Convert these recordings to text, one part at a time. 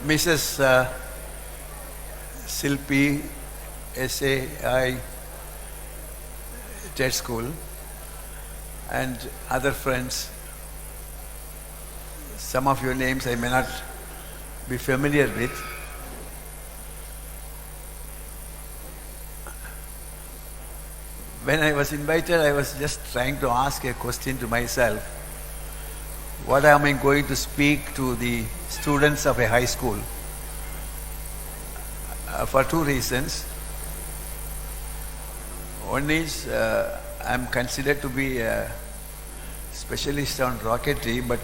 Mrs. Silpi, SAI TED School, and other friends. Some of your names I may not be familiar with. When I was invited, I was just trying to ask a question to myself. What am I going to speak to the students of a high school? For two reasons. One is I'm considered to be a specialist on rocketry, but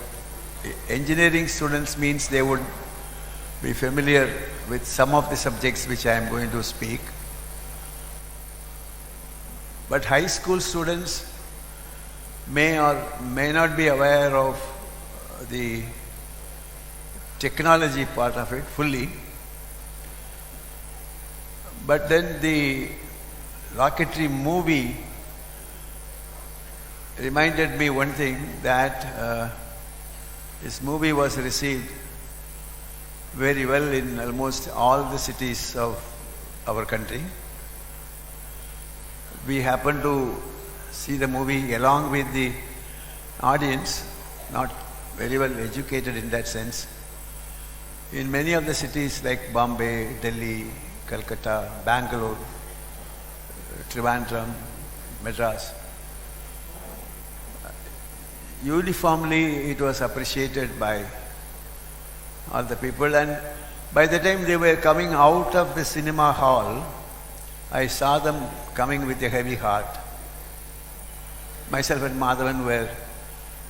engineering students means they would be familiar with some of the subjects which I am going to speak. But high school students may or may not be aware of the technology part of it fully. But then the Rocketry movie reminded me one thing, that this movie was received very well in almost all the cities of our country. We happened to see the movie along with the audience, not very well educated in that sense. In many of the cities like Bombay, Delhi, Calcutta, Bangalore, Trivandrum, Madras, uniformly it was appreciated by all the people, and by the time they were coming out of the cinema hall, I saw them coming with a heavy heart. Myself and Madhavan were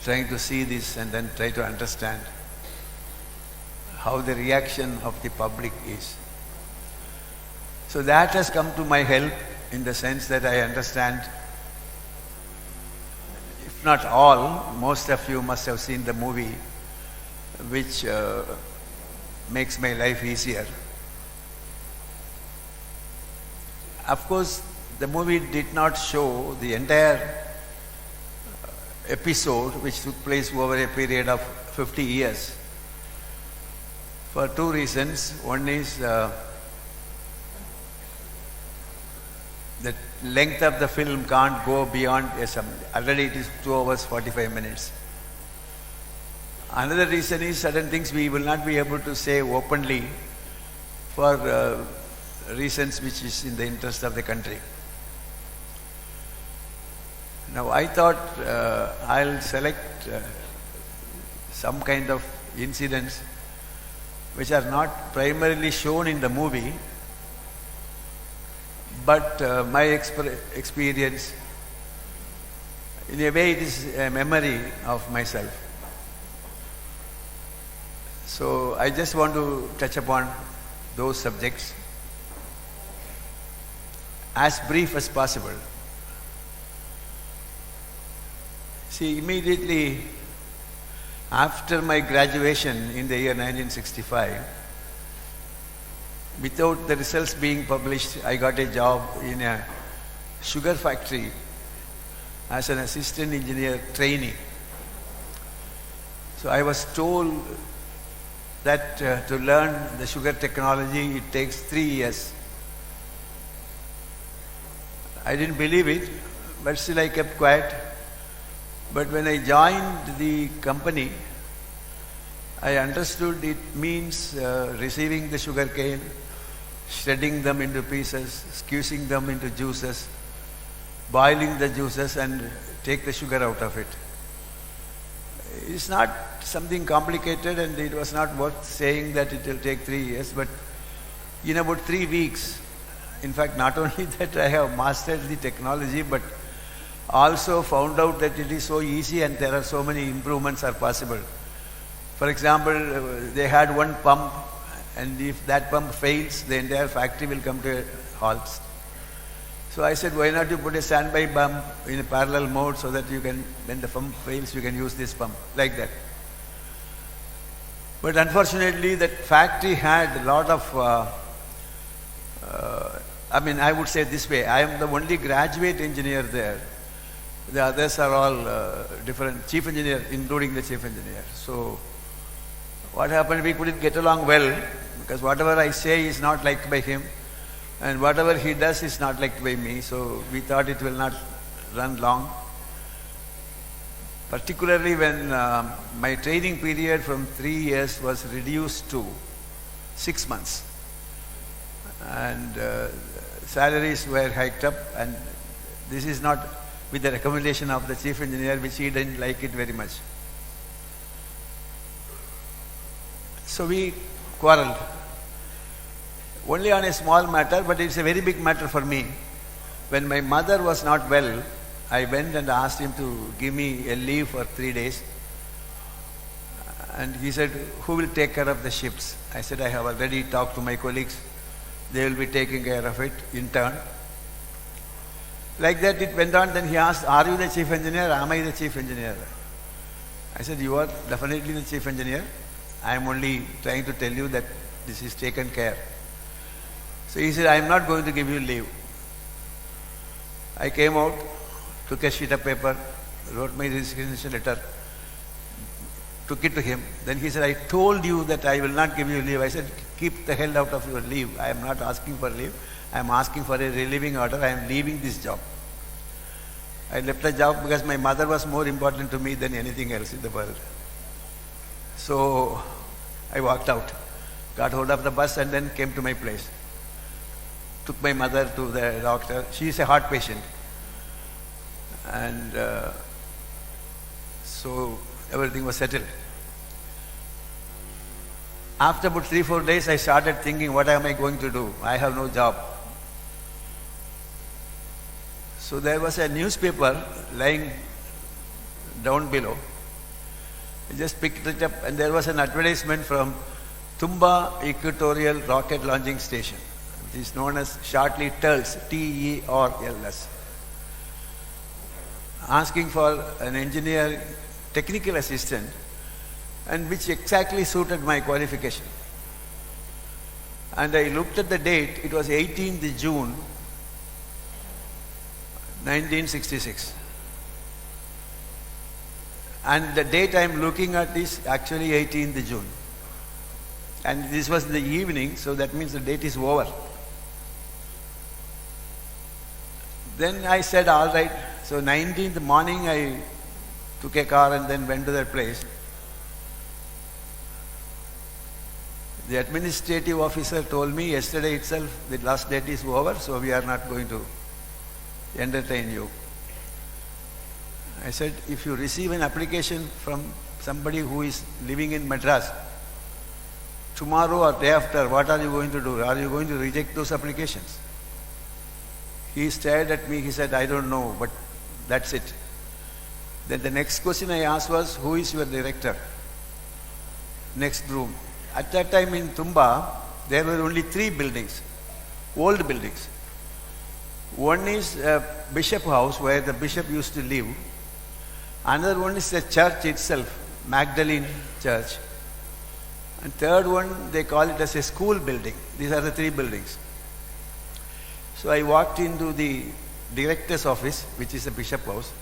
trying to see this and then try to understand how the reaction of the public is. So that has come to my help in the sense that I understand, if not all, most of you must have seen the movie, which makes my life easier. Of course, the movie did not show the entire episode, which took place over a period of 50 years. For two reasons. One is the length of the film can't go beyond already it is 2 hours 45 minutes. Another reason is certain things we will not be able to say openly for reasons which is in the interest of the country. Now I thought I'll select some kind of incidents which are not primarily shown in the movie, but my experience, in a way it is a memory of myself. So I just want to touch upon those subjects as brief as possible. See, immediately after my graduation in the year 1965, without the results being published, I got a job in a sugar factory as an assistant engineer trainee. So I was told that to learn the sugar technology, it takes 3 years. I didn't believe it, but still I kept quiet. But when I joined the company, I understood it means receiving the sugar cane, shredding them into pieces, squeezing them into juices, boiling the juices and take the sugar out of it. It's not something complicated, and it was not worth saying that it will take 3 years, but in about 3 weeks, in fact, not only that I have mastered the technology, but also found out that it is so easy and there are so many improvements are possible. For example, they had one pump, and if that pump fails, the entire factory will come to a halt. So I said, why not you put a standby pump in a parallel mode so that you can, when the pump fails, you can use this pump, like that. But unfortunately, that factory had a lot of, I would say this way, I am the only graduate engineer there. The others are all different, chief engineer, including the chief engineer. So what happened, we couldn't get along well, because whatever I say is not liked by him, and whatever he does is not liked by me, so we thought it will not run long. Particularly when my training period from 3 years was reduced to 6 months. And salaries were hiked up, and this is not with the recommendation of the chief engineer, which he didn't like it very much. So we quarreled. Only on a small matter, but it's a very big matter for me. When my mother was not well, I went and asked him to give me a leave for 3 days. And he said, who will take care of the ships? I said, I have already talked to my colleagues. They will be taking care of it in turn. Like that it went on. Then he asked, are you the chief engineer? Am I the chief engineer? I said, you are definitely the chief engineer. I am only trying to tell you that this is taken care. So he said, I am not going to give you leave. I came out, took a sheet of paper, wrote my resignation letter, took it to him. Then he said, I told you that I will not give you leave. I said, keep the hell out of your leave. I am not asking for leave. I am asking for a relieving order. I am leaving this job. I left the job because my mother was more important to me than anything else in the world. So I walked out, got hold of the bus, and then came to my place. Took my mother to the doctor. She is a heart patient. And so everything was settled. After about 3-4 days, I started thinking, what am I going to do? I have no job. So there was a newspaper lying down below. I just picked it up, and there was an advertisement from Tumba Equatorial Rocket Launching Station, which is known as shortly TERLS, T-E-R-L-S, asking for an engineer, technical assistant, and which exactly suited my qualification. And I looked at the date, it was 18th June 1966. And the date I am looking at is actually 18th June. And this was in the evening, so that means the date is over. Then I said, all right. So 19th morning I took a car and then went to that place. The administrative officer told me yesterday itself the last date is over, so we are not going to entertain you. I said, if you receive an application from somebody who is living in Madras, tomorrow or day after, what are you going to do? Are you going to reject those applications? He stared at me, he said, I don't know, but that's it. Then the next question I asked was, who is your director? Next room. At that time in Tumba, there were only 3 buildings, old buildings. One is a bishop house where the bishop used to live. Another one is the church itself, Magdalene Church. And third one, they call it as a school building. These are the 3 buildings. So I walked into the director's office, which is a bishop house.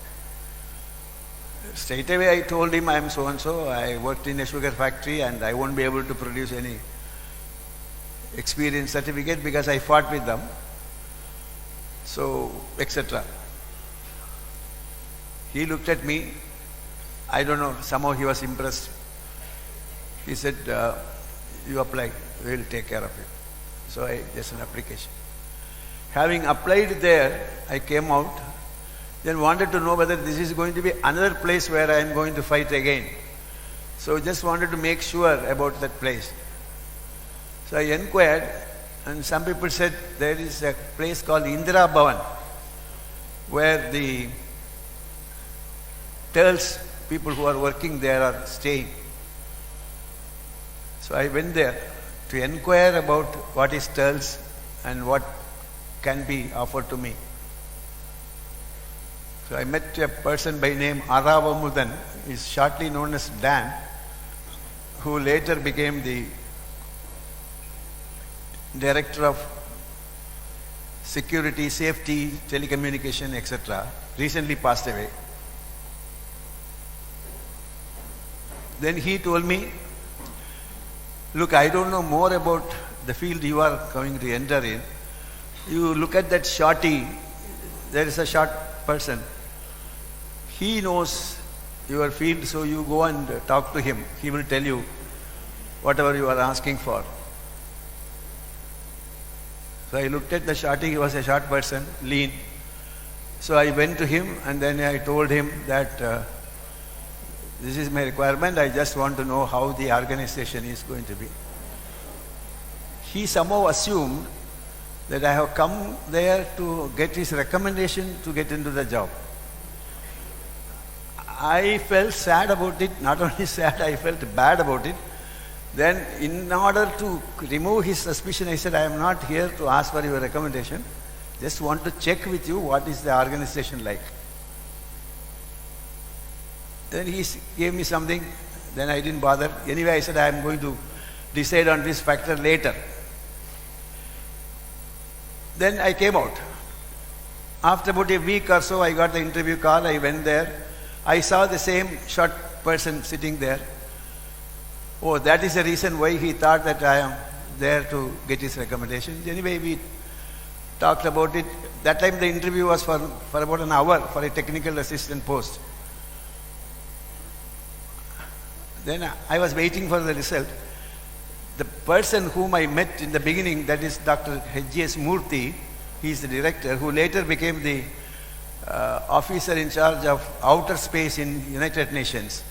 Straight away I told him I am so-and-so, I worked in a sugar factory and I won't be able to produce any experience certificate because I fought with them. So, etc. He looked at me, I don't know, somehow he was impressed. He said, you apply, we will take care of it. So just an application. Having applied there, I came out, then wanted to know whether this is going to be another place where I am going to fight again. So just wanted to make sure about that place. So I inquired, and some people said there is a place called Indira Bhavan, where the TERLS people who are working there are staying. So I went there to inquire about what is TERLS and what can be offered to me. So I met a person by name Aravamudan, is shortly known as Dan, who later became the director of security, safety, telecommunication, etc. Recently passed away. Then he told me, look, I don't know more about the field you are going to enter in. You look at that shorty, there is a short person. He knows your field, so you go and talk to him. He will tell you whatever you are asking for. So I looked at the shorty, he was a short person, lean. So I went to him and then I told him that this is my requirement, I just want to know how the organization is going to be. He somehow assumed that I have come there to get his recommendation to get into the job. I felt sad about it, not only sad, I felt bad about it. Then in order to remove his suspicion, I said, I am not here to ask for your recommendation. Just want to check with you what is the organization like. Then he gave me something, then I didn't bother. Anyway, I said, I am going to decide on this factor later. Then I came out. After about a week or so, I got the interview call, I went there. I saw the same short person sitting there. Oh, that is the reason why he thought that I am there to get his recommendations. Anyway, we talked about it. That time the interview was for about an hour for a technical assistant post. Then I was waiting for the result. The person whom I met in the beginning, that is Dr. H.G.S. Murthy, he is the director, who later became the officer in charge of outer space in United Nations.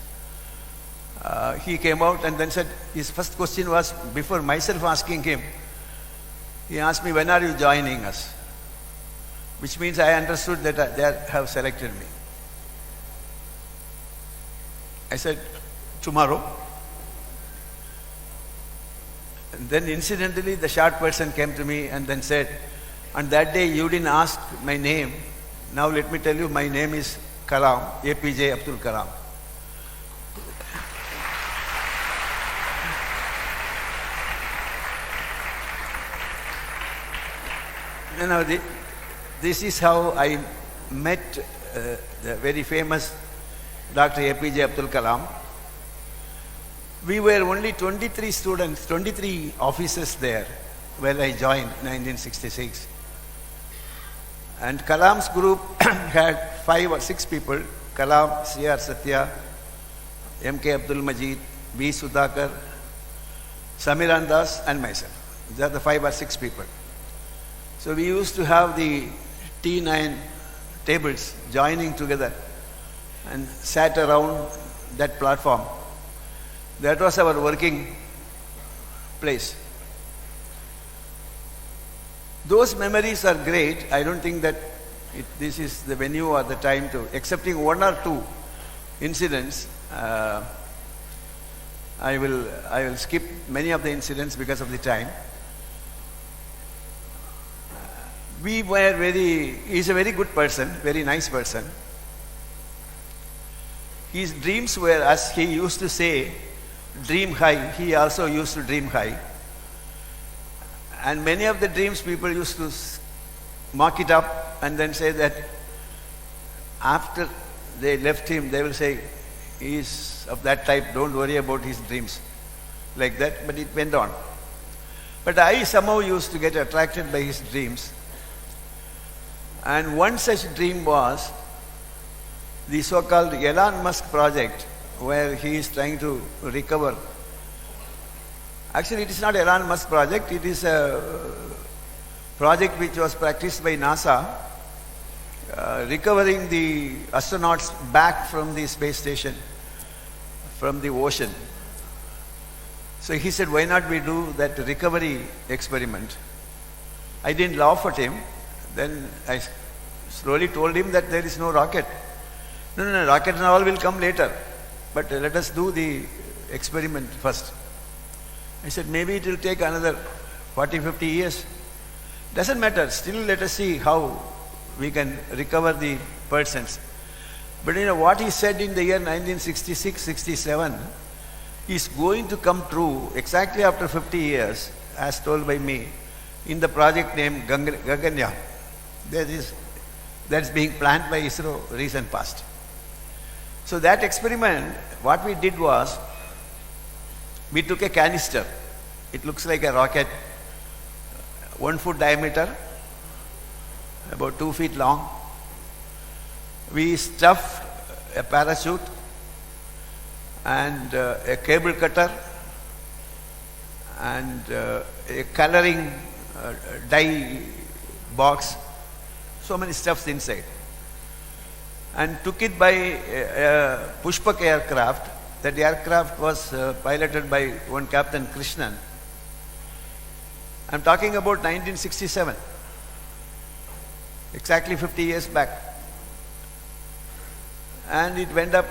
He came out and then said, his first question was, before myself asking him, he asked me, when are you joining us? Which means I understood that they have selected me. I said, tomorrow. And then incidentally, the short person came to me and then said, on that day you didn't ask my name. Now let me tell you, my name is Kalam, APJ Abdul Kalam. You know, this is how I met the very famous Dr. APJ Abdul Kalam. We were only 23 students, 23 officers there when I joined in 1966. And Kalam's group had 5 or 6 people, Kalam, C.R. Satya, M.K. Abdul Majid, B. Sudhakar, Samiran Das and myself. They are the 5 or 6 people. So we used to have the T9 tables joining together and sat around that platform. That was our working place. Those memories are great. I don't think that this is the venue or the time to, excepting 1 or 2 incidents. I will skip many of the incidents because of the time. He's a very good person, very nice person. His dreams were, as he used to say, dream high. He also used to dream high. And many of the dreams people used to mock it up and then say that after they left him, they will say, he is of that type, don't worry about his dreams. Like that, but it went on. But I somehow used to get attracted by his dreams. And one such dream was the so-called Elon Musk project, where he is trying to recover. Actually, it is not Elon Musk project, it is a project which was practiced by NASA, recovering the astronauts back from the space station, from the ocean. So he said, why not we do that recovery experiment? I didn't laugh at him. Then I slowly told him that there is no rocket. No, rocket and all will come later. But let us do the experiment first. I said, maybe it will take another 40, 50 years. Doesn't matter. Still let us see how we can recover the persons. But you know what he said in the year 1966, 67 is going to come true exactly after 50 years, as told by me, in the project named Gaganyaan. That's being planned by ISRO recent past. So that experiment, what we did was, we took a canister It looks like a rocket, 1 foot diameter, about 2 feet long. We stuffed a parachute and a cable cutter and a coloring dye box, so many stuffs inside, and took it by a Pushpak aircraft. That aircraft was piloted by one Captain Krishnan. I'm talking about 1967, exactly 50 years back. And it went up.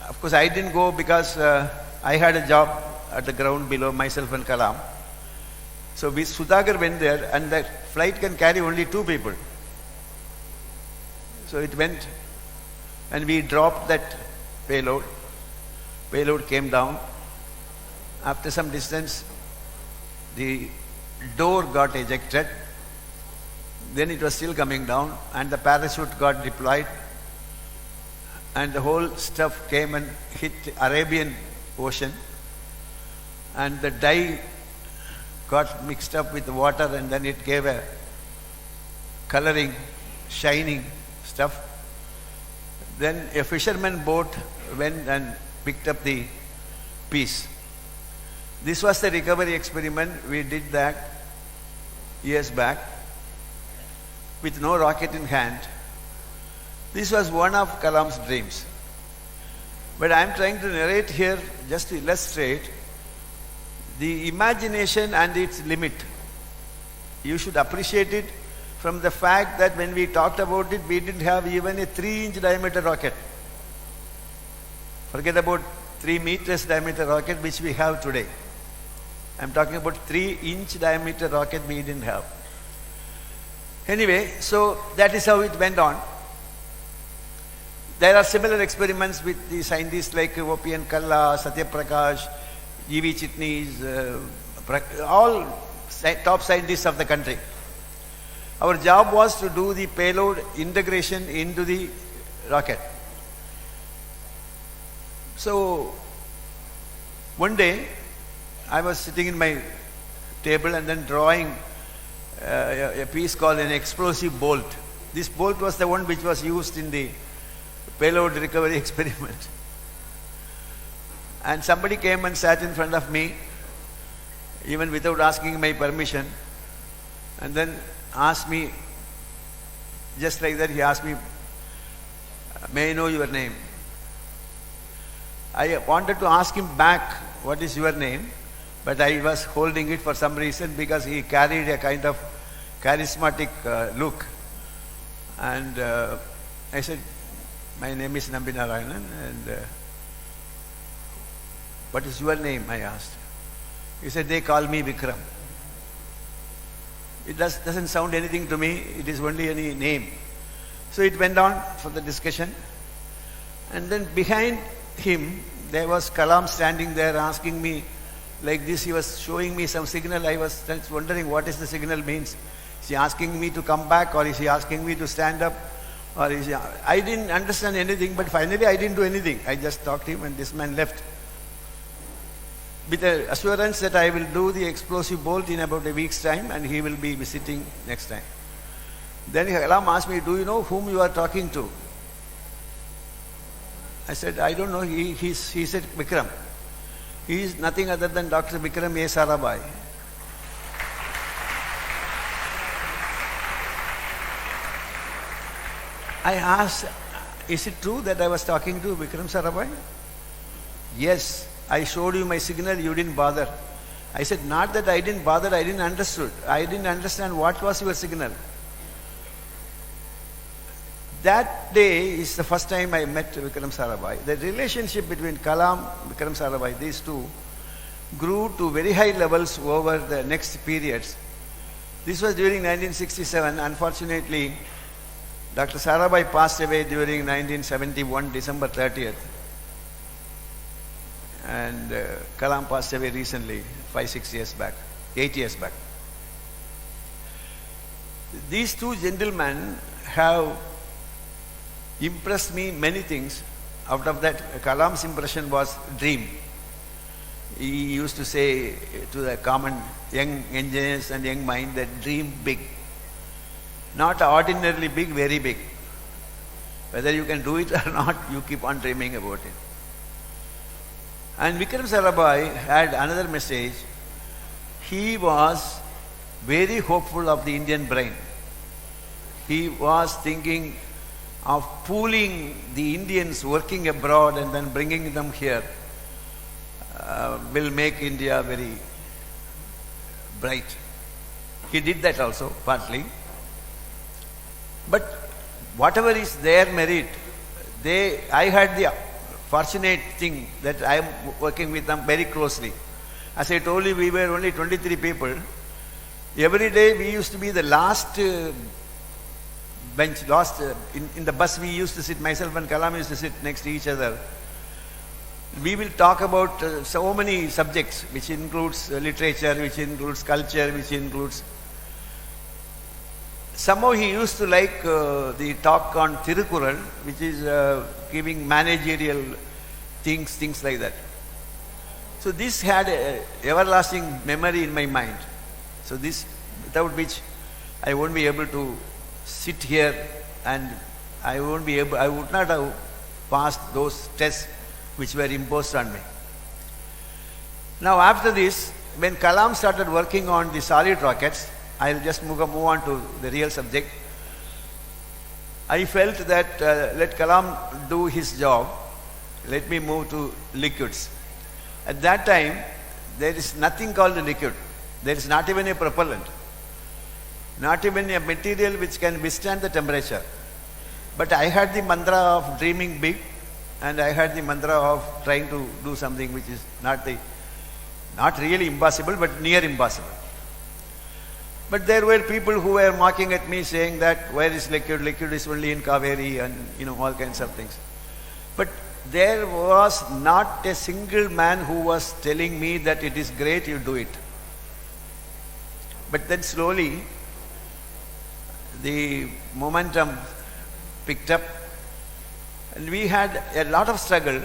Of course, I didn't go because I had a job at the ground below, myself and Kalam. So Sudhakar went there, and that flight can carry only 2 people. So it went, and we dropped that payload. Payload came down. After some distance, the door got ejected. Then it was still coming down, and the parachute got deployed, and the whole stuff came and hit Arabian Ocean, and the dye got mixed up with the water, and then it gave a coloring, shining stuff. Then a fisherman boat went and picked up the piece. This was the recovery experiment. We did that years back with no rocket in hand. This was one of Kalam's dreams. But I am trying to narrate here just to illustrate the imagination and its limit. You should appreciate it from the fact that when we talked about it, we didn't have even a 3-inch diameter rocket. Forget about 3 meters diameter rocket which we have today. I'm talking about 3-inch diameter rocket we didn't have. Anyway, so that is how it went on. There are similar experiments with the scientists like O.P.N. Kalla, Satya Prakash, E.V. Chitnis, all top scientists of the country. Our job was to do the payload integration into the rocket. So, one day, I was sitting in my table and then drawing a piece called an explosive bolt. This bolt was the one which was used in the payload recovery experiment. And somebody came and sat in front of me, even without asking my permission, and then asked me, just like that, he asked me, "May I know your name?" I wanted to ask him back, "What is your name?" But I was holding it for some reason because he carried a kind of charismatic look. And I said, "My name is Nambi Narayanan, and what is your name?" I asked. He said, "They call me Vikram." It doesn't sound anything to me. It is only any name. So it went on for the discussion. And then behind him, there was Kalam standing there asking me like this. He was showing me some signal. I was just wondering what is the signal means. Is he asking me to come back, or is he asking me to stand up? Or is he, I didn't understand anything, but finally I didn't do anything. I just talked to him, and this man left with the assurance that I will do the explosive bolt in about a week's time, and he will be visiting next time. Then Kalam asked me, "Do you know whom you are talking to?" I said, "I don't know." He said, "Vikram." He is nothing other than Dr. Vikram A. Sarabhai. I asked, "Is it true that I was talking to Vikram Sarabhai?" "Yes, I showed you my signal, you didn't bother." I said, "Not that I didn't bother, I didn't understood. I didn't understand what was your signal." That day is the first time I met Vikram Sarabhai. The relationship between Kalam, Vikram Sarabhai, these two, grew to very high levels over the next periods. This was during 1967. Unfortunately, Dr. Sarabhai passed away during 1971, December 30th. And Kalam passed away recently, 5-6 years back, 8 years back. These two gentlemen have impressed me many things. Out of that, Kalam's impression was dream. he used to say to the common young engineers and young mind that dream big. Not ordinarily big, very big. Whether you can do it or not, you keep on dreaming about it. And Vikram Sarabhai had another message. He was very hopeful of the Indian brain. He was thinking of pooling the Indians working abroad and then bringing them here will make India very bright. He did that also, partly. But whatever is their merit, I had the fortunate thing that I am working with them very closely. As I told you, we were only 23 people. Every day we used to be the last bench, in the bus we used to sit, myself and Kalam used to sit next to each other. We will talk about so many subjects, which includes literature, which includes culture, which includes... Somehow he used to like the talk on Thirukural, which is giving managerial things like that. So this had an everlasting memory in my mind. So this, without which I won't be able to sit here, and I would not have passed those tests which were imposed on me. Now after this, when Kalam started working on the solid rockets, I'll just move on to the real subject. I felt that let Kalam do his job, let me move to liquids. At that time, there is nothing called a liquid. There is not even a propellant. Not even a material which can withstand the temperature. But I had the mantra of dreaming big, and I had the mantra of trying to do something which is not really impossible, but near impossible. But there were people who were mocking at me, saying that where is liquid? Liquid is only in Kaveri, and all kinds of things. But there was not a single man who was telling me that it is great, you do it. But then slowly the momentum picked up, and we had a lot of struggle.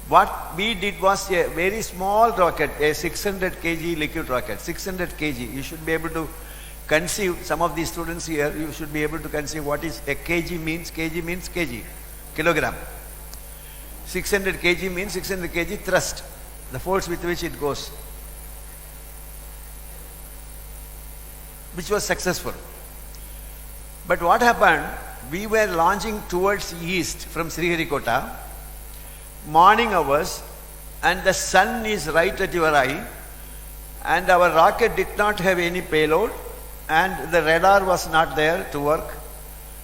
What we did was a very small rocket, a 600 kg liquid rocket, 600 kg. You should be able to conceive, some of these students here, you should be able to conceive what is a kg means. Kg means kg, kilogram. 600 kg means 600 kg thrust, the force with which it goes, which was successful. But what happened, we were launching towards east from Sriharikota, morning hours, and the sun is right at your eye, and our rocket did not have any payload, and the radar was not there to work.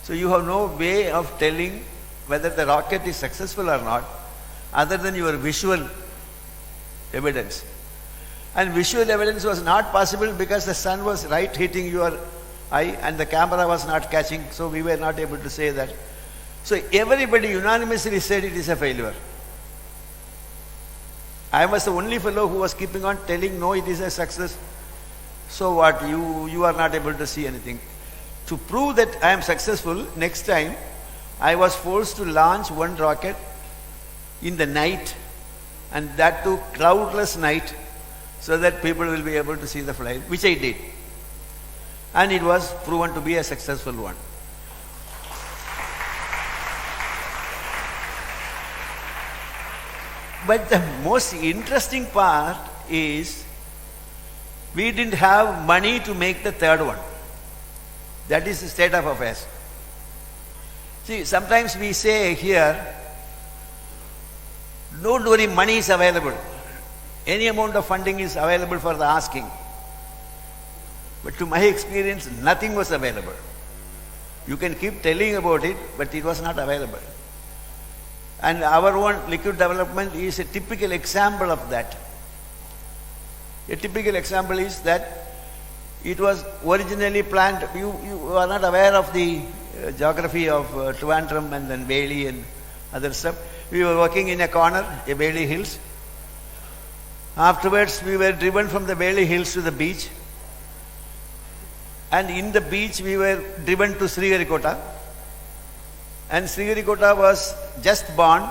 So you have no way of telling whether the rocket is successful or not, other than your visual evidence. And visual evidence was not possible because the sun was right hitting your eye and the camera was not catching, so we were not able to say that. So everybody unanimously said it is a failure. I was the only fellow who was keeping on telling, no, it is a success. So what, you are not able to see anything. To prove that I am successful, next time I was forced to launch one rocket in the night, and that too cloudless night, so that people will be able to see the flight, which I did. And it was proven to be a successful one. But the most interesting part is we didn't have money to make the third one. That is the state of affairs. See, sometimes we say here, don't worry, money is available. Any amount of funding is available for the asking. But to my experience, nothing was available. You can keep telling about it, but it was not available. And our own liquid development is a typical example of that. A typical example is that it was originally planned. You are not aware of the geography of Trivandrum and then Valley and other stuff. We were working in a corner, a Valley Hills. Afterwards, we were driven from the Valley Hills to the beach. And in the beach, we were driven to Sriharikota. And Sriharikota was just born,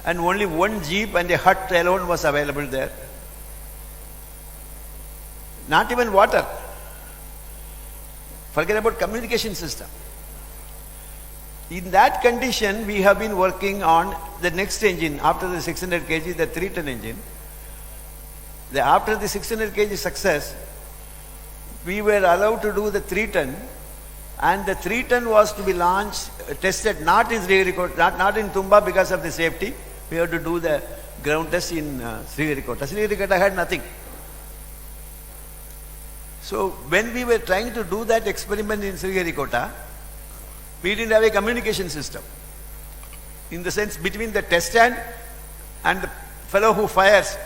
and only one jeep and a hut alone was available there. Not even water. Forget about communication system. In that condition, we have been working on the next engine after the 600 kg, the 3-ton engine. After the 600 kg success, we were allowed to do the 3-ton, and the 3-ton was to be launched, tested not in Sriharikota, not in Tumba because of the safety. We had to do the ground test in Sriharikota. Sriharikota had nothing. So when we were trying to do that experiment in Sriharikota, we didn't have a communication system. In the sense, between the test stand and the fellow who fires,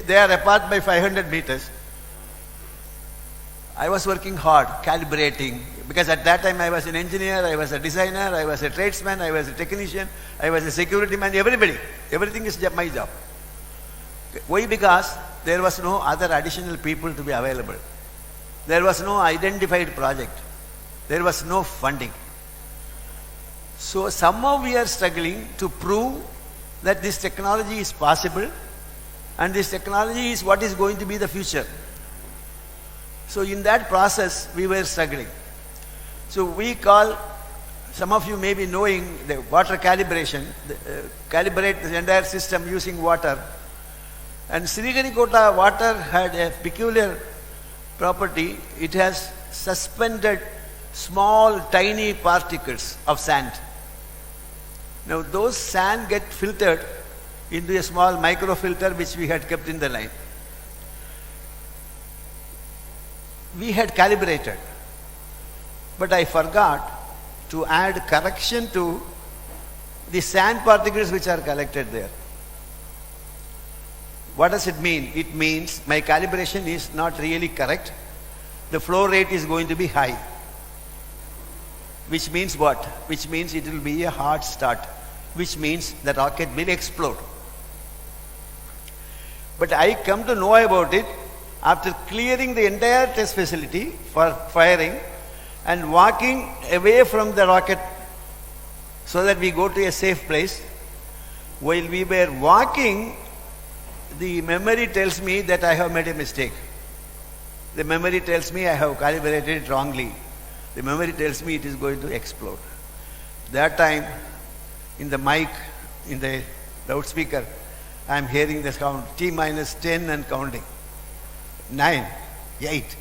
they are apart by 500 meters. I was working hard, calibrating, because at that time I was an engineer, I was a designer, I was a tradesman, I was a technician, I was a security man, everybody. Everything is my job. Why? Because there was no other additional people to be available. There was no identified project. There was no funding. So somehow we are struggling to prove that this technology is possible, and this technology is what is going to be the future. So in that process, we were struggling. So we call, some of you may be knowing the water calibration, calibrate the entire system using water. And Sriharikota water had a peculiar property. It has suspended small, tiny particles of sand. Now those sand get filtered into a small microfilter which we had kept in the line. We had calibrated, but I forgot to add correction to the sand particles which are collected there. What does it mean? It means my calibration is not really correct. The flow rate is going to be high. Which means what? Which means it will be a hard start. Which means the rocket will explode. But I come to know about it after clearing the entire test facility for firing and walking away from the rocket so that we go to a safe place. While we were walking, the memory tells me that I have made a mistake. The memory tells me I have calibrated it wrongly. The memory tells me it is going to explode. That time, in the mic, in the loudspeaker, I am hearing the count, T-10 and counting. 9, 8.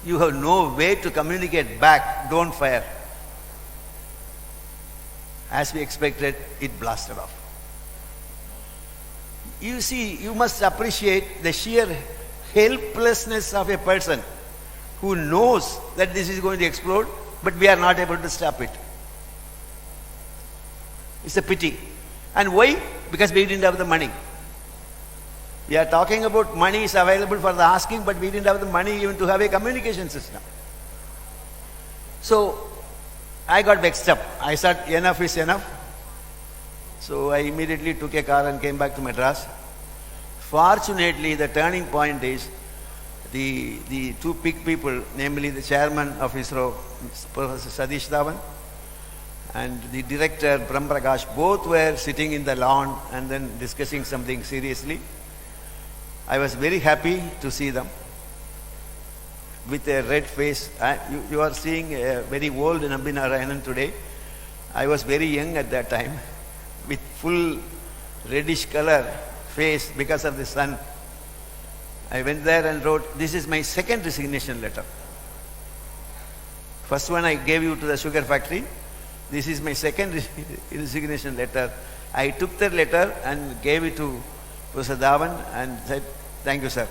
You have no way to communicate back, don't fire. As we expected, it blasted off. You see, you must appreciate the sheer helplessness of a person who knows that this is going to explode, but we are not able to stop it. It's a pity. And why? Because we didn't have the money. We are talking about money is available for the asking, but we didn't have the money even to have a communication system. So I got vexed up. I said, enough is enough. So I immediately took a car and came back to Madras. Fortunately, the turning point is the two big people, namely the chairman of ISRO, Professor Satish Dhawan, and the director, Brahm Prakash, both were sitting in the lawn and then discussing something seriously. I was very happy to see them with a red face. You are seeing a very old Nambi Narayanan today. I was very young at that time, with full reddish color face because of the sun. I went there and wrote, this is my second resignation letter. First one I gave you to the sugar factory. This is my second resignation letter. I took the letter and gave it to Professor Dhawan and said, thank you, sir.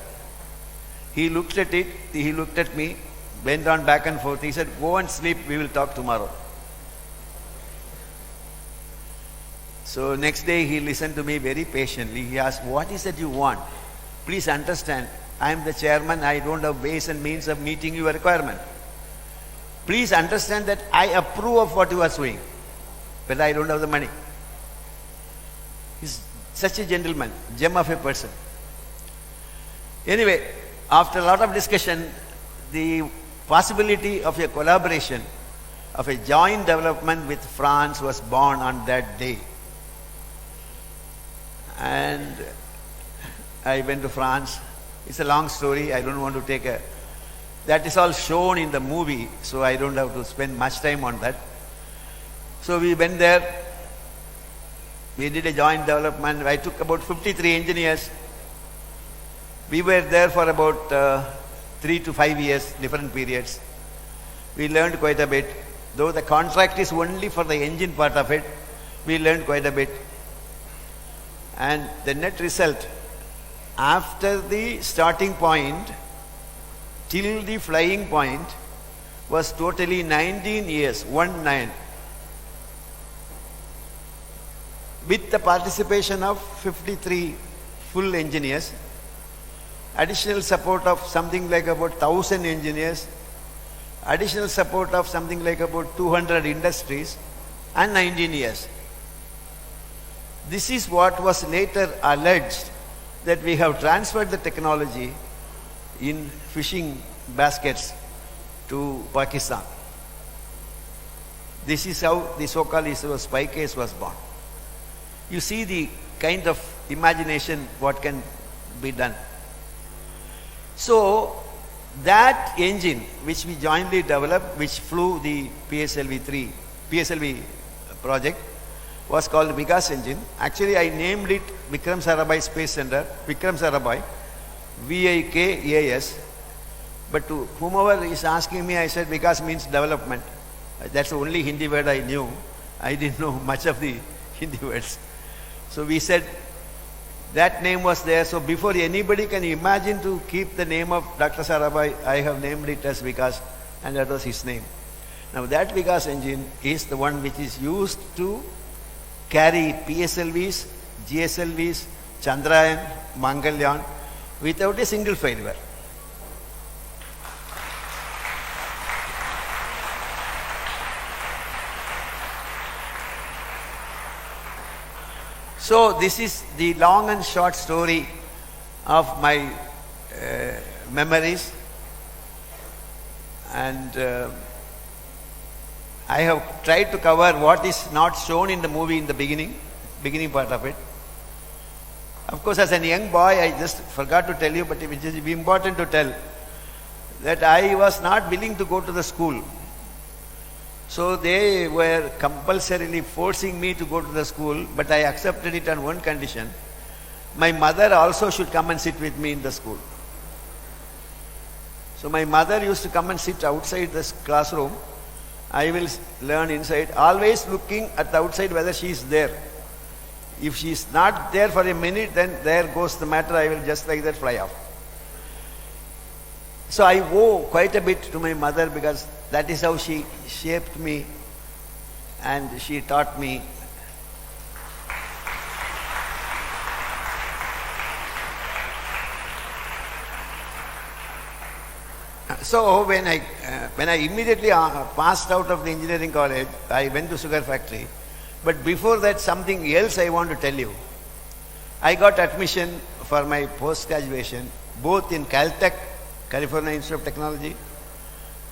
He looked at it, he looked at me, went on back and forth. He said, go and sleep, we will talk tomorrow. So next day he listened to me very patiently. He asked, what is it you want? Please understand, I am the chairman, I don't have ways and means of meeting your requirement. Please understand that I approve of what you are doing, but I don't have the money. He's such a gentleman, gem of a person. Anyway, after a lot of discussion, the possibility of a collaboration, of a joint development with France was born on that day. and I went to France. It's a long story. I don't want to take a... That is all shown in the movie, so I don't have to spend much time on that. So we went there. We did a joint development. I took about 53 engineers. We were there for about 3 to 5 years, different periods. We learned quite a bit. Though the contract is only for the engine part of it, we learned quite a bit. And the net result, after the starting point till the flying point, was totally 19 years, 19. With the participation of 53 full engineers, additional support of something like about 1,000 engineers, additional support of something like about 200 industries, and 19 years. This is what was later alleged, that we have transferred the technology in fishing baskets to Pakistan. This is how the so-called ISRO spy case was born. You see the kind of imagination what can be done. So that engine which we jointly developed, which flew the PSLV project, was called Vikas engine. Actually, I named it Vikram Sarabhai Space Center, Vikram Sarabhai, VIKAS. But to whomever is asking me, I said Vikas means development. That's the only Hindi word I knew. I didn't know much of the Hindi words. So we said that name was there. So before anybody can imagine to keep the name of Dr. Sarabhai, I have named it as Vikas, and that was his name. Now that Vikas engine is the one which is used to carry PSLVs, GSLVs, Chandrayaan, Mangalyaan without a single failure. So this is the long and short story of my memories, and I have tried to cover what is not shown in the movie in the beginning part of it. Of course, as a young boy, I just forgot to tell you, but it is important to tell, that I was not willing to go to the school. So they were compulsorily forcing me to go to the school, but I accepted it on one condition. My mother also should come and sit with me in the school. So my mother used to come and sit outside this classroom. I will learn inside, always looking at the outside whether she is there. If she is not there for a minute, then there goes the matter. I will just like that fly off. So I owe quite a bit to my mother, because that is how she shaped me and she taught me. So when I immediately passed out of the engineering college, I went to sugar factory. But before that, something else I want to tell you. I got admission for my post-graduation both in Caltech, California Institute of Technology,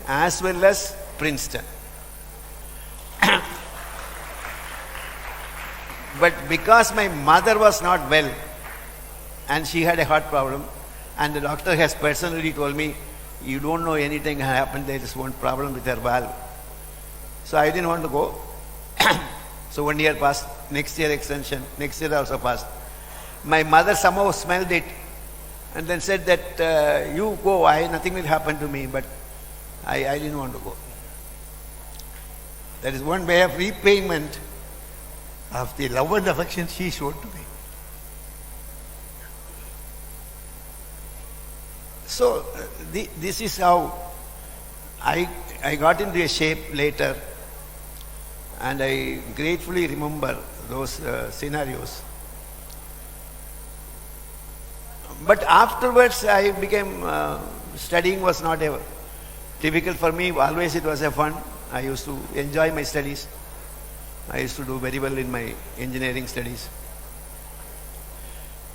as well as Princeton. But because my mother was not well and she had a heart problem, and the doctor has personally told me, you don't know anything happened, there is one problem with her valve. So I didn't want to go. So 1 year passed, next year extension, next year also passed. My mother somehow smelled it and then said that you go, nothing will happen to me, but I didn't want to go. That is one way of repayment of the love and affection she showed to me. So this is how I got into a shape later, and I gratefully remember those scenarios. But afterwards I became, studying was not ever difficult for me. Always it was a fun. I used to enjoy my studies. I used to do very well in my engineering studies.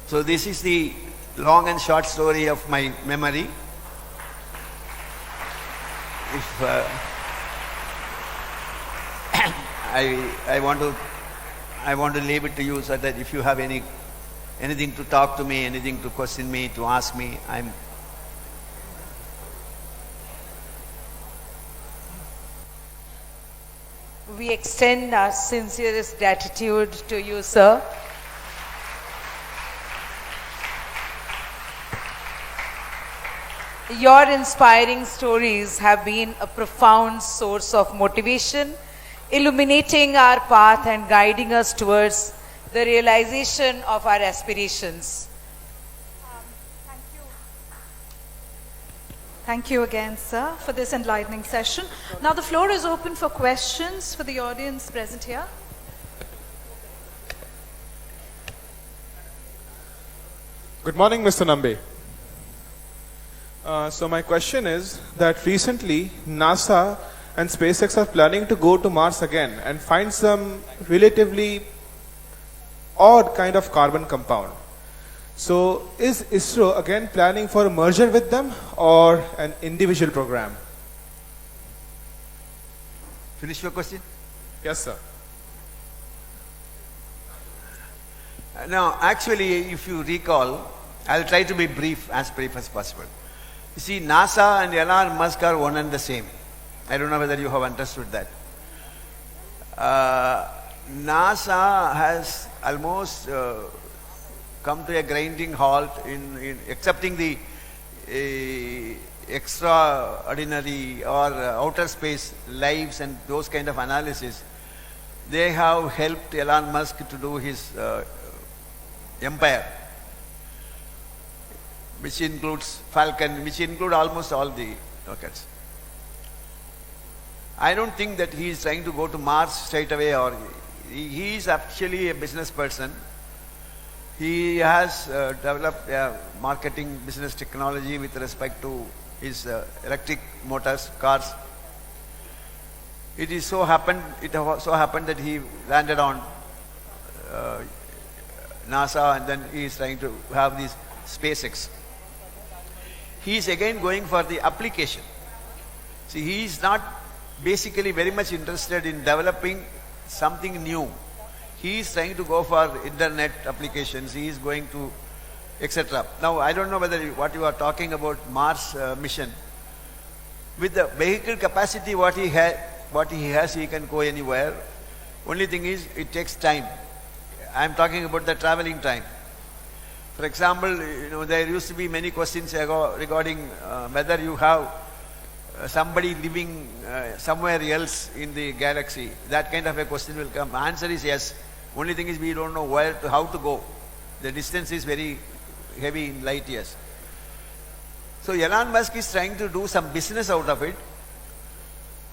So this is the long and short story of my memory. If I want to leave it to you, so that if you have any anything to talk to me, anything to question me, to ask me. We extend our sincerest gratitude to you, sir. Your inspiring stories have been a profound source of motivation, illuminating our path and guiding us towards the realization of our aspirations. Thank you again, sir, for this enlightening session. Now the floor is open for questions for the audience present here. Good morning, Mr. Nambi. So my question is that recently NASA and SpaceX are planning to go to Mars again and find some relatively odd kind of carbon compound. So is ISRO again planning for a merger with them or an individual program? Finish your question? Yes, sir. Now, actually, if you recall, I'll try to be brief as possible. You see, NASA and Elon Musk are one and the same. I don't know whether you have understood that. NASA has almost come to a grinding halt in accepting the extraordinary or outer space lives and those kind of analysis. They have helped Elon Musk to do his empire, which includes Falcon, which include almost all the rockets. I don't think that he is trying to go to Mars straight away, or he is actually a business person. He has developed a marketing business technology with respect to his electric motors, cars. It so happened that he landed on NASA, and then he is trying to have this SpaceX. He is again going for the application. See, he is not basically very much interested in developing something new. He is trying to go for internet applications. He is going to etc. Now, I don't know whether what you are talking about Mars mission. With the vehicle capacity what he has, he can go anywhere. Only thing is, it takes time. I am talking about the traveling time. For example, there used to be many questions regarding whether you have somebody living somewhere else in the galaxy. That kind of a question will come. Answer is yes. Only thing is, we don't know how to go. The distance is very heavy in light years. So Elon Musk is trying to do some business out of it,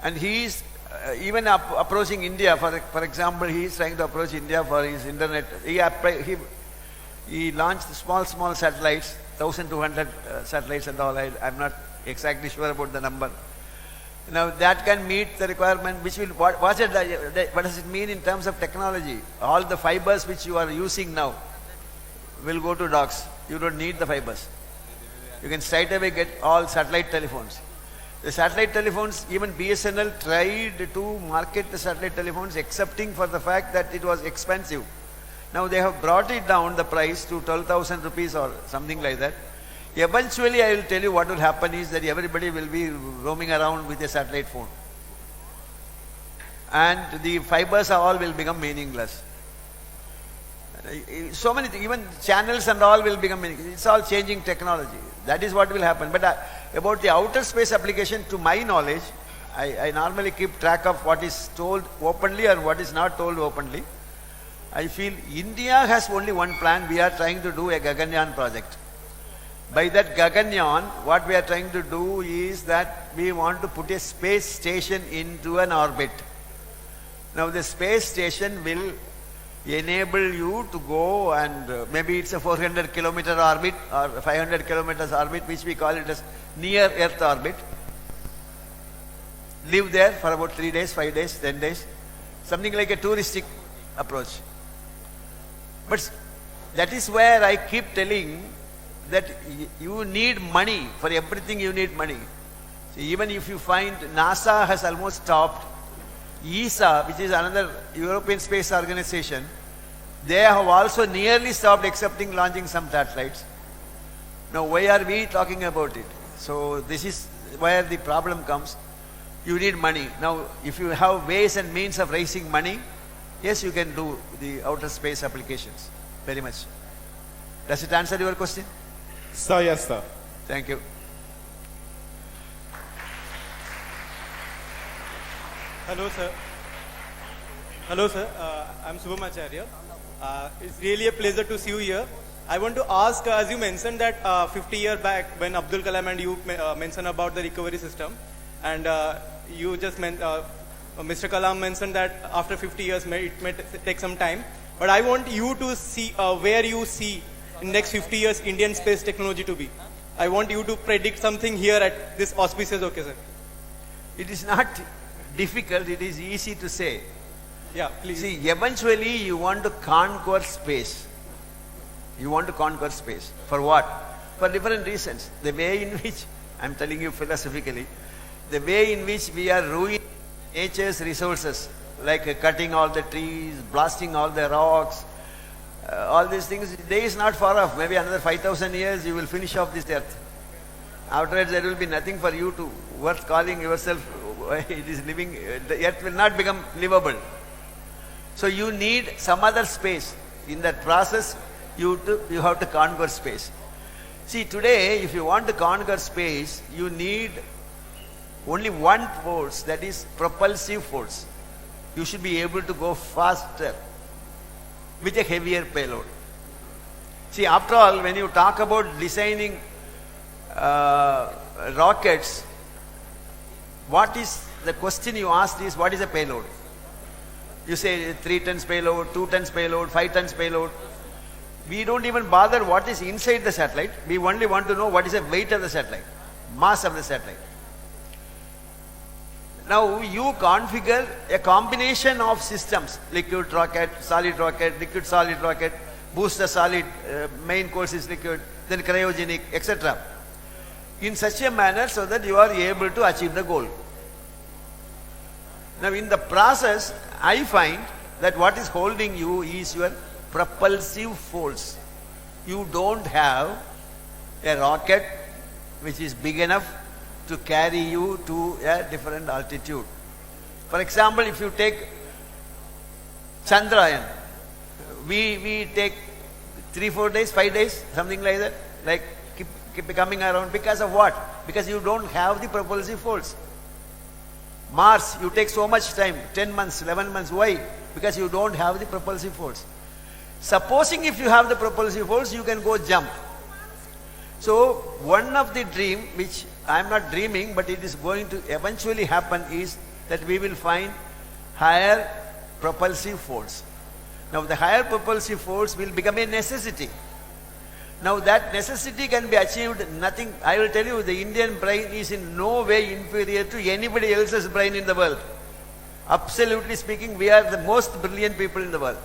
and he is even approaching India. For example, he is trying to approach India for his internet. He launched small satellites, 1,200 satellites and all. I'm not exactly sure about the number. Now that can meet the requirement. What does it mean in terms of technology? All the fibers which you are using now will go to docks. You don't need the fibers. You can straight away get all satellite telephones. The satellite telephones, even BSNL tried to market the satellite telephones, excepting for the fact that it was expensive. Now they have brought it down, the price, to 12,000 rupees or something like that. Eventually, I will tell you what will happen is that everybody will be roaming around with a satellite phone. And the fibers all will become meaningless. So many things, even channels and all will become meaningless. It's all changing technology. That is what will happen. But about the outer space application, to my knowledge, I normally keep track of what is told openly and what is not told openly. I feel India has only one plan. We are trying to do a Gaganyaan project. By that Gaganyaan, what we are trying to do is that we want to put a space station into an orbit. Now the space station will enable you to go, and maybe it's a 400 kilometer orbit or 500 kilometers orbit, which we call it as near Earth orbit. Live there for about 3 days, 5 days, 10 days, something like a touristic approach. But that is where I keep telling that you need money. For everything you need money. So even if you find NASA has almost stopped, ESA, which is another European Space Organization, They have also nearly stopped accepting launching some satellites. Now, why are we talking about it? So, this is where the problem comes. You need money. Now, if you have ways and means of raising money, yes, you can do the outer space applications. Very much. Does it answer your question? Sir, yes, sir. Thank you. Hello, sir. Hello, sir. I'm Subham Acharya. It's really a pleasure to see you here. I want to ask, as you mentioned that 50 years back when Abdul Kalam and you mentioned about the recovery system, and you just Mr. Kalam mentioned that after 50 years it may take some time. But I want you to see where you see in next 50 years Indian space technology to be. I want you to predict something here at this auspicious occasion. It is not difficult, it is easy to say. Yeah, please. See, eventually you want to conquer space. You want to conquer space. For what? For different reasons. The way in which, I'm telling you philosophically, the way in which we are ruining nature's resources, like cutting all the trees, blasting all the rocks, all these things, the day is not far off. Maybe another 5,000 years you will finish off this earth. Afterwards there will be nothing for you to worth calling yourself. It is living, the earth will not become livable. So you need some other space. In that process, you have to conquer space. See, today, if you want to conquer space, you need only one force, that is propulsive force. You should be able to go faster with a heavier payload. See, after all, when you talk about designing rockets, what is the question you asked is, what is a payload? You say 3 tons payload, 2 tons payload, 5 tons payload. We don't even bother what is inside the satellite. We only want to know what is the weight of the satellite, mass of the satellite. Now you configure a combination of systems, liquid rocket, liquid solid rocket, booster solid, main course is liquid, then cryogenic, etc. in such a manner so that you are able to achieve the goal. Now in the process, I find that what is holding you is your propulsive force. You don't have a rocket which is big enough to carry you to a different altitude. For example, if you take Chandrayaan, we take 3-4 days, 5 days, something like that, like keep coming around. Because of what? Because you don't have the propulsive force. Mars, you take so much time, 10 months, 11 months. Why? Because you don't have the propulsive force. Supposing if you have the propulsive force, you can go jump. So, one of the dream, which I am not dreaming, but it is going to eventually happen, is that we will find higher propulsive force. Now, the higher propulsive force will become a necessity. Now, that necessity can be achieved nothing. I will tell you, the Indian brain is in no way inferior to anybody else's brain in the world. Absolutely speaking, we are the most brilliant people in the world.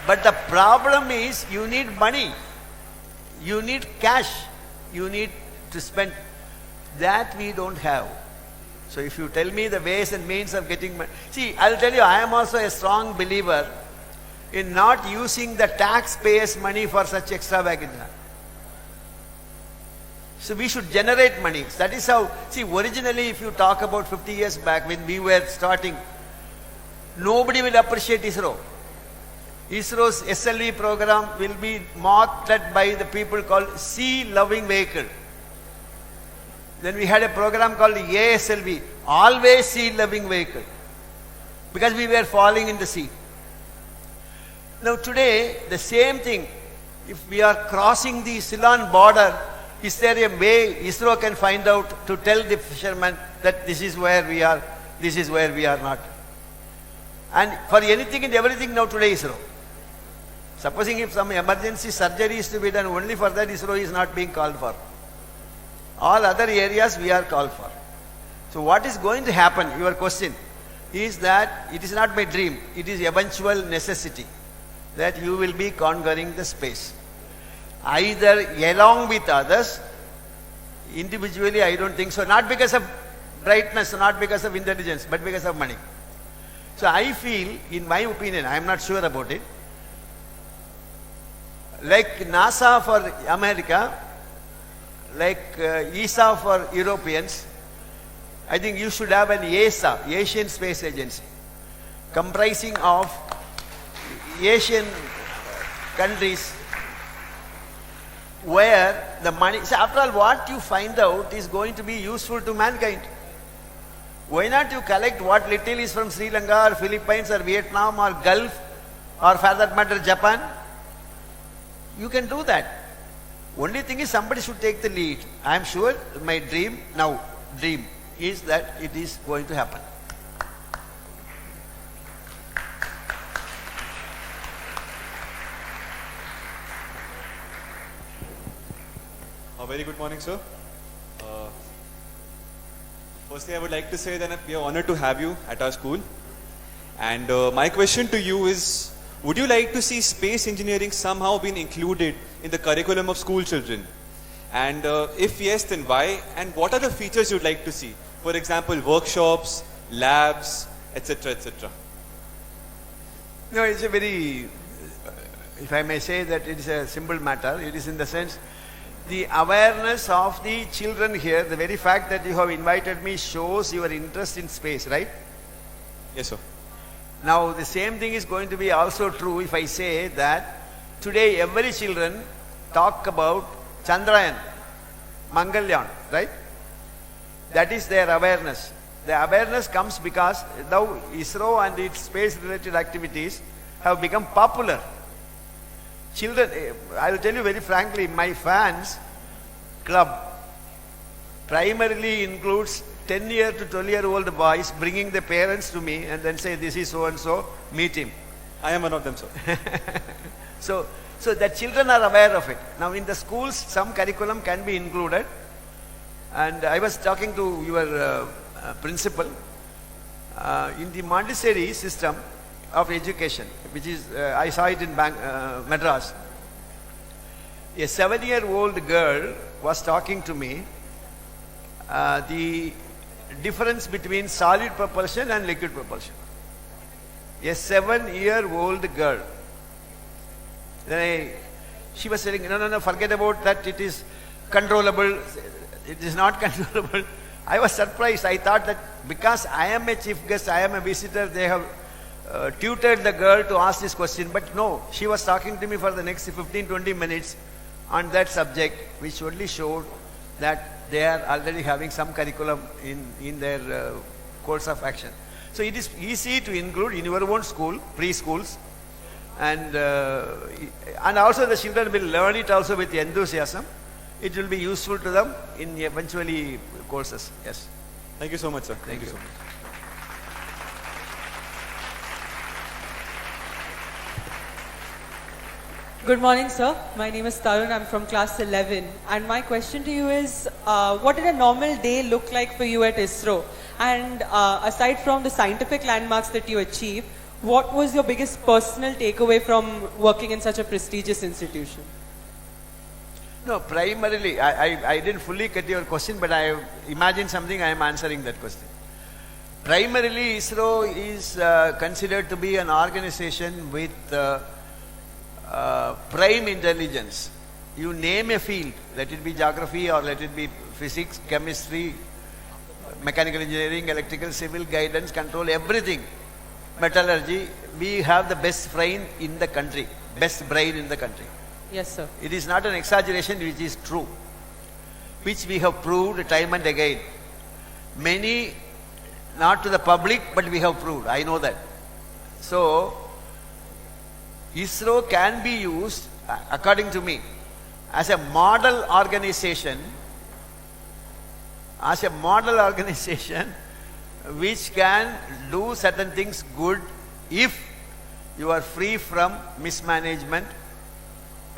But the problem is, you need money, you need cash, you need to spend. That we don't have. So if you tell me the ways and means of getting money, see, I'll tell you, I am also a strong believer in not using the taxpayers' money for such extravaganza. So we should generate money. That is how, see, originally if you talk about 50 years back when we were starting, nobody will appreciate ISRO. ISRO's SLV program will be mocked at by the people called sea-loving vehicle. Then we had a program called ASLV, always sea-loving vehicle, because we were falling in the sea. Now today, the same thing, if we are crossing the Ceylon border, is there a way ISRO can find out to tell the fishermen that this is where we are, this is where we are not? And for anything and everything now today ISRO. Supposing if some emergency surgery is to be done, only for that ISRO is not being called for. All other areas we are called for. So what is going to happen, your question, is that it is not my dream, it is eventual necessity that you will be conquering the space. Either along with others, individually I don't think so, not because of brightness, not because of intelligence, but because of money. So I feel, in my opinion, I am not sure about it, like NASA for America, like ESA for Europeans, I think you should have an ASA, Asian Space Agency, comprising of Asian countries where the money, so after all what you find out is going to be useful to mankind. Why not you collect what little is from Sri Lanka or Philippines or Vietnam or Gulf or for that matter Japan? You can do that. Only thing is somebody should take the lead. I am sure my dream is that it is going to happen. A very good morning, sir. Firstly, I would like to say that we are honored to have you at our school. And my question to you is, would you like to see space engineering somehow being included in the curriculum of school children? And if yes, then why? And what are the features you'd like to see? For example, workshops, labs, etc., etc. No, it's a very, if I may say that it is a simple matter. It is in the sense, the awareness of the children here, the very fact that you have invited me shows your interest in space, right? Yes, sir. Now, the same thing is going to be also true if I say that today every children talk about Chandrayaan, Mangalyaan, right? That is their awareness. The awareness comes because now ISRO and its space-related activities have become popular. Children, I will tell you very frankly, my fans club primarily includes 10-year to 12-year-old boys bringing their parents to me and then say, this is so-and-so, meet him. I am one of them, sir. So the children are aware of it. Now in the schools, some curriculum can be included. And I was talking to your principal. In the Montessori system of education, which is, I saw it in Madras. A 7-year-old girl was talking to me the difference between solid propulsion and liquid propulsion. A 7-year-old girl. Then she was saying, no, forget about that, it is controllable. It is not controllable. I was surprised. I thought that because I am a chief guest, I am a visitor, they have tutored the girl to ask this question. But no, she was talking to me for the next 15-20 minutes on that subject, which only showed that they are already having some curriculum in their course of action. So it is easy to include in your own school, preschools, and also the children will learn it also with enthusiasm. It will be useful to them in eventually courses. Yes. Thank you so much, sir. Thank you so much. Good morning, sir. My name is Tarun. I'm from class 11. And my question to you is, what did a normal day look like for you at ISRO? And aside from the scientific landmarks that you achieved, what was your biggest personal takeaway from working in such a prestigious institution? No, primarily, I didn't fully get your question, but I imagine something, I am answering that question. Primarily, ISRO is considered to be an organization with prime intelligence. You name a field, let it be geography or let it be physics, chemistry, mechanical engineering, electrical, civil, guidance, control, everything. Metallurgy, we have the best brain in the country. Best brain in the country. Yes, sir. It is not an exaggeration, which is true, which we have proved time and again. Many, not to the public, but we have proved. I know that. So, ISRO can be used, according to me, as a model organization, which can do certain things good if you are free from mismanagement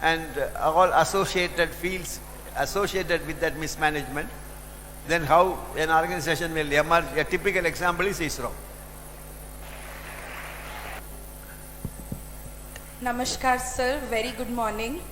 and all associated fields associated with that mismanagement. Then how an organization will emerge. A typical example is ISRO. Namaskar, sir. Very good morning.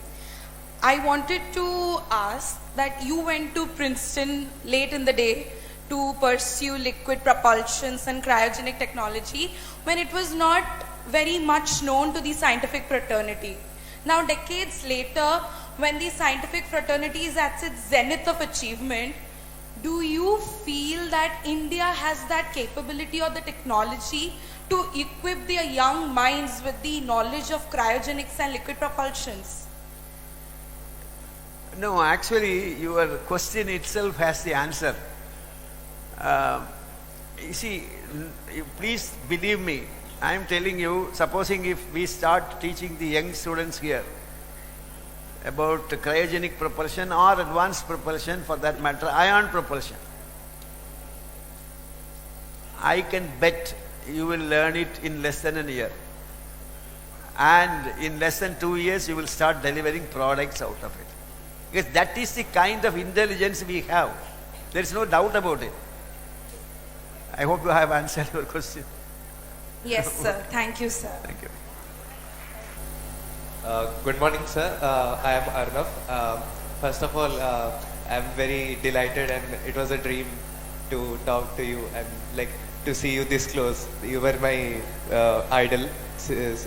I wanted to ask that you went to Princeton late in the day to pursue liquid propulsions and cryogenic technology, when it was not very much known to the scientific fraternity. Now, decades later, when the scientific fraternity is at its zenith of achievement, do you feel that India has that capability or the technology to equip their young minds with the knowledge of cryogenics and liquid propulsions? No, actually, your question itself has the answer. You see, please believe me, I am telling you, supposing if we start teaching the young students here about cryogenic propulsion or advanced propulsion, for that matter, ion propulsion, I can bet you will learn it in less than a year. And in less than 2 years, you will start delivering products out of it. Because that is the kind of intelligence we have. There is no doubt about it. I hope you have answered your question. Yes, sir. Thank you, sir. Thank you. Good morning, sir. I am Arnav. First of all, I am very delighted, and it was a dream to talk to you and to see you this close. You were my idol. Since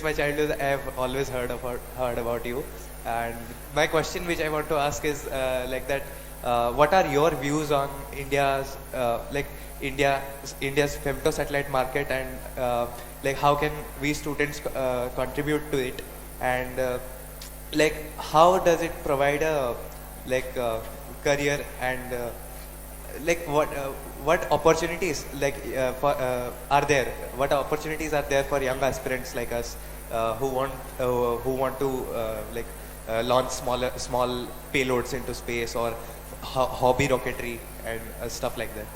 my childhood, I have always heard about you. And my question, which I want to ask, is what are your views on India's femtosatellite market, and how can we students contribute to it, and how does it provide a career, and what opportunities are there? What opportunities are there for young aspirants like us who want to launch small payloads into space, or hobby rocketry and stuff like that?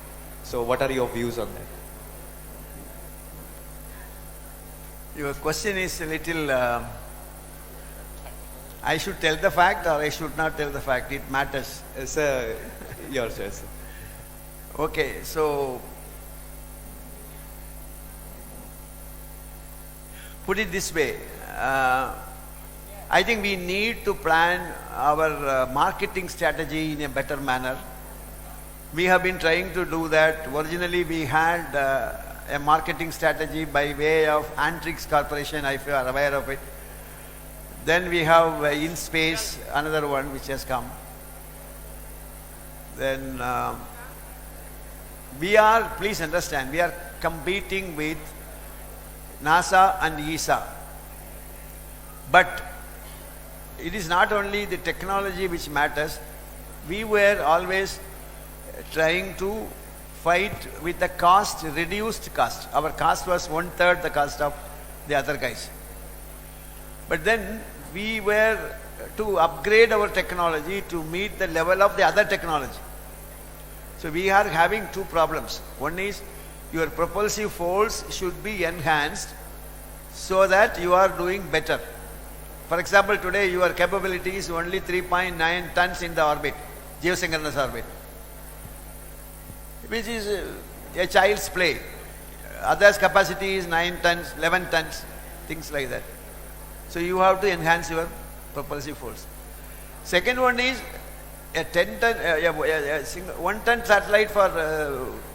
So what are your views on that? Your question is a little, I should tell the fact or I should not tell the fact? It matters. Sir, your choice. Okay, so put it this way. I think we need to plan our marketing strategy in a better manner. We have been trying to do that. Originally, we had a marketing strategy by way of Antrix Corporation, if you are aware of it. Then we have In Space, another one which has come. Then we are, please understand, we are competing with NASA and ESA. But it is not only the technology which matters. We were always trying to fight with the cost, reduced cost. Our cost was 1/3 the cost of the other guys. But then we were to upgrade our technology to meet the level of the other technology. So we are having two problems. One is your propulsive force should be enhanced so that you are doing better. For example, today your capability is only 3.9 tons in the orbit, geosynchronous orbit, which is a child's play. Others' capacity is 9 tons, 11 tons, things like that. So you have to enhance your propulsive force. Second one is a 10-ton, 1-ton satellite for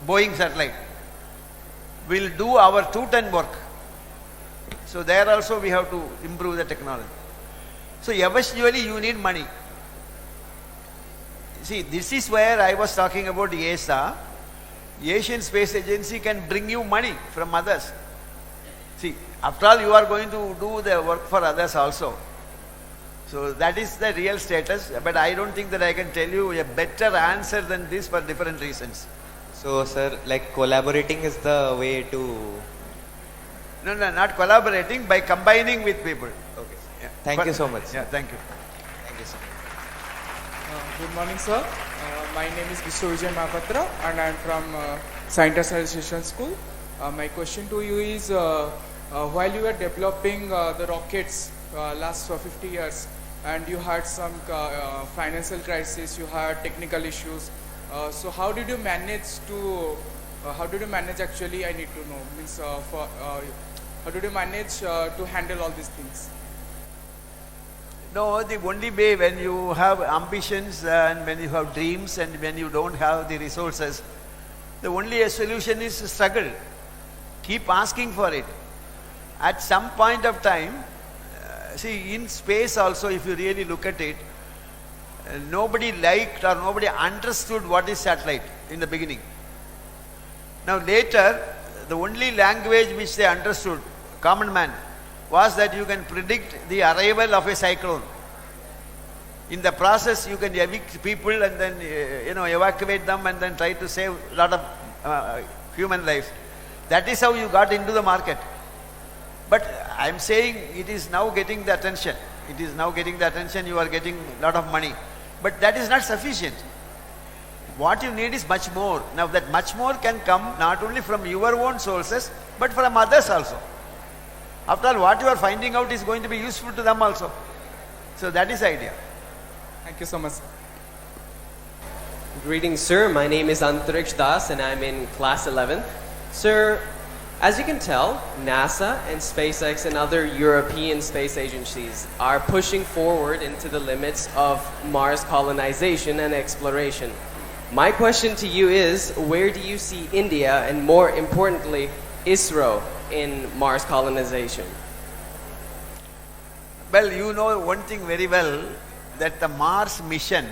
Boeing satellite will do our 2-ton work. So there also we have to improve the technology. So eventually you need money. See, this is where I was talking about ESA. Asian Space Agency can bring you money from others. See, after all, you are going to do the work for others also. So that is the real status, but I don't think that I can tell you a better answer than this for different reasons. So, sir, collaborating is the way to... No, not collaborating, by combining with people. Okay. Yeah. Thank you so much. Yeah, thank you. Thank you, sir. Good morning, sir. My name is Vijay Mahapatra, and I am from Scientist Association School. My question to you is, while you were developing the rockets last 50 years, and you had some financial crisis, you had technical issues. So how did you manage to? How did you manage? Actually, I need to know. Means, how did you manage to handle all these things? No, the only way, when you have ambitions and when you have dreams and when you don't have the resources, The only solution is struggle. Keep asking for it. At some point of time, see, in space also, if you really look at it, nobody liked or nobody understood what is satellite in the beginning. Now later, the only language which they understood, common man, was that you can predict the arrival of a cyclone. In the process, you can evict people and then evacuate them and then try to save a lot of human life. That is how you got into the market. But I am saying it is now getting the attention. It is now getting the attention. You are getting a lot of money. But that is not sufficient. What you need is much more. Now that much more can come not only from your own sources, but from others also. After all, what you are finding out is going to be useful to them also. So that is the idea. Thank you so much. Greetings, sir. My name is Antariksh Das and I'm in class 11. Sir, as you can tell, NASA and SpaceX and other European space agencies are pushing forward into the limits of Mars colonization and exploration. My question to you is, where do you see India and more importantly, ISRO in Mars colonization? Well, you know one thing very well, that the Mars mission,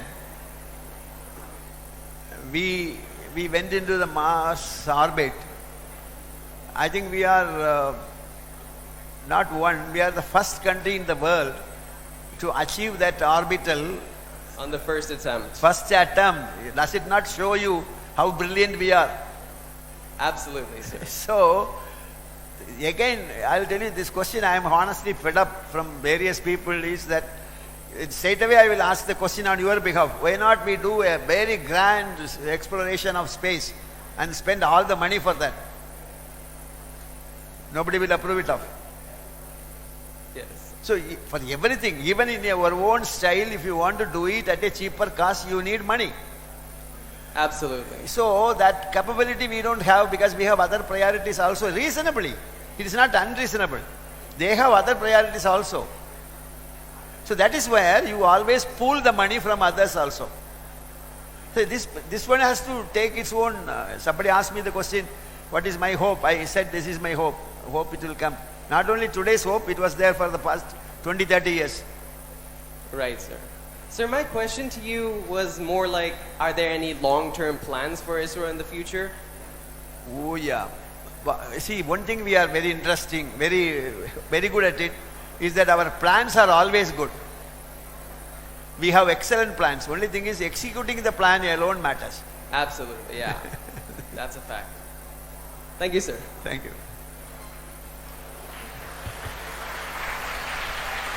we went into the Mars orbit. I think we are not one, we are the first country in the world to achieve that orbital. On the first attempt. First attempt. Does it not show you how brilliant we are? Absolutely, sir. So, again, I'll tell you this question, I am honestly fed up from various people, is that straight away I will ask the question on your behalf. Why not we do a very grand exploration of space and spend all the money for that? Nobody will approve it of. Yes. So for everything, even in your own style, if you want to do it at a cheaper cost, you need money. Absolutely. So that capability we don't have because we have other priorities also, reasonably. It is not unreasonable. They have other priorities also. So that is where you always pull the money from others also. So this one has to take its own. Somebody asked me the question, what is my hope? I said this is my hope. Hope it will come. Not only today's hope, it was there for the past 20, 30 years. Right, sir. Sir, my question to you was more like, are there any long-term plans for ISRO in the future? Oh yeah. See, one thing we are very interesting, very good at it, is that our plans are always good. We have excellent plans. Only thing is executing the plan alone matters. Absolutely, yeah. That's a fact. Thank you, sir. Thank you.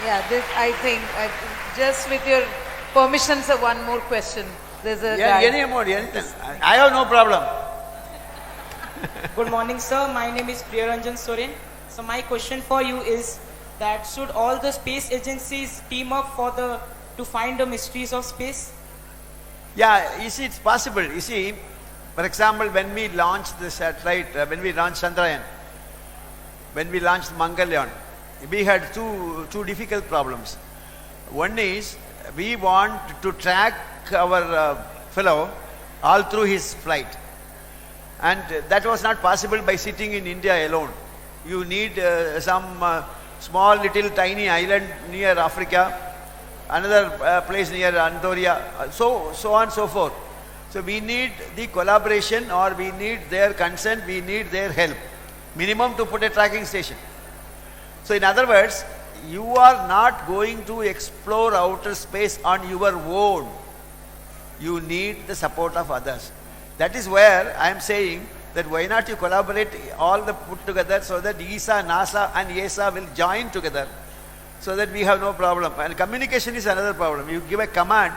Yeah, I think, just with your permission, sir, one more question. There's a guy. Any more, anything. I have no problem. Good morning, sir. My name is Priyaranjan Soren. So my question for you is that should all the space agencies team up to find the mysteries of space? Yeah, you see, it's possible. You see, for example, when we launched the satellite, when we launched Chandrayaan, when we launched Mangalyaan, we had two difficult problems. One is, we want to track our fellow all through his flight. And that was not possible by sitting in India alone. You need some small little tiny island near Africa, another place near Andoria, so on and so forth. So we need the collaboration, or we need their consent, we need their help. Minimum to put a tracking station. So in other words, you are not going to explore outer space on your own. You need the support of others. That is where I am saying that why not you collaborate all the put together so that ESA, NASA and ESA will join together so that we have no problem. And communication is another problem. You give a command,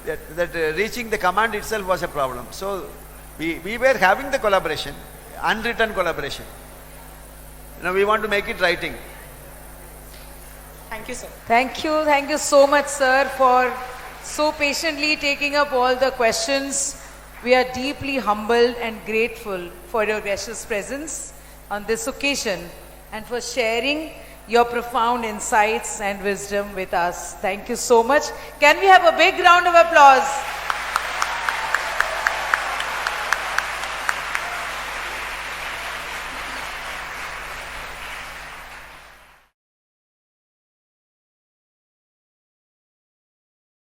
that reaching the command itself was a problem. So we were having the collaboration, unwritten collaboration. Now we want to make it writing. Thank you, sir. Thank you so much, sir, for so patiently taking up all the questions. We are deeply humbled and grateful for your gracious presence on this occasion and for sharing your profound insights and wisdom with us. Thank you so much. Can we have a big round of applause?